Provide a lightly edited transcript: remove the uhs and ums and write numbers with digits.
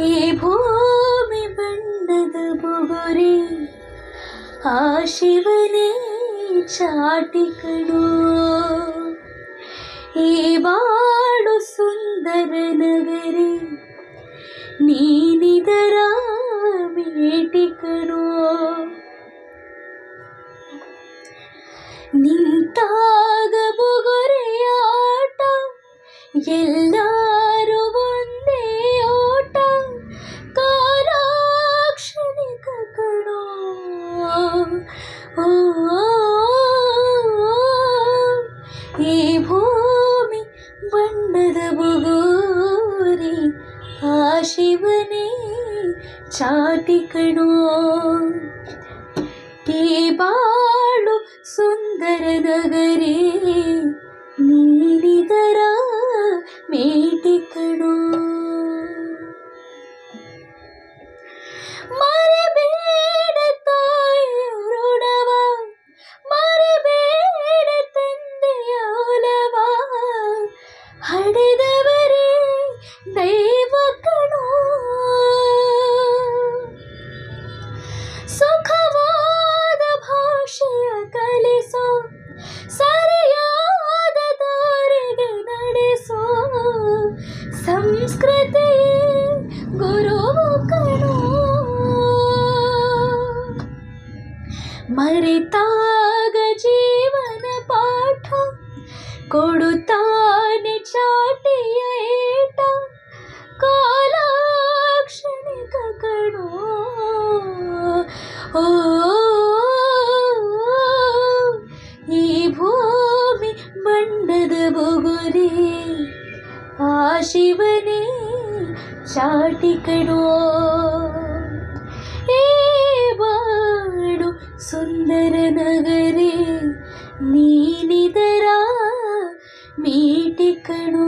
ಈ ಭೂಮಿ ಬಣ್ಣದ ಬುಗುರಿ ಆ ಶಿವನೇ ಚಾಟಿ ಕಣೋ. ಈ ಬಾಳು ಸುಂದರ ನಗರಿ ನೀನಿದರ ಮೇಟಿ ಕಣೋ. ನಿಂತಾಗ ಬುಗುರಿಯಾಟ ಎಲ್ಲರೂ ಒಂದೇ ಓಟ ಕಾಲಾಕ್ಷಣಿಕ ಕಣೋ. ಓ ಈ ಭೂಮಿ ಬಣ್ಣದ ಬುಗುರಿ ಆ ಶಿವನೇ ಚಾಟಿ ಕಣೋ. ಈ ಬಾಳು ಸುಂದರ ನಗರಿ ನೀನಿದರ ಮೇಟಿ ಕಣೋ. ಮರೆಬೇಡ ತಾಯಿಯ ಋಣವ, ಮರೆಬೇಡ ತಂದೆಯ ಒಲವ, ಹಡೆದವರೇ ದೈವ ಕಣೋ. ಸುಖವಾದ ಭಾಷೆಯ ಕಲಿಸೋ, ಸರಿಯಾದ ದಾರಿಗೆ ನಡೆಸೋ, ಸಂಸ್ಕೃತಿ ಗುರುವು ಕಣೋ. ಮರೆತಾಗ ಜೀವನ ಪಾಠ ಕೊಡುತ್ತಾನೆ ಚಾಟಿಯ ಏಟ ಕಾಲಾಕ್ಷಣಿಕ ಕಣೋ. ಓ ಈ ಭೂಮಿ ಬಣ್ಣದ ಬುಗುರಿ ಆ ಶಿವನೇ ಚಾಟಿ ಕಣೋ. ಈ ಬಾಳು ಸುಂದರ ನಗರಿ ನೀನಿದರ ಮೇಟಿ ಕಣೋ.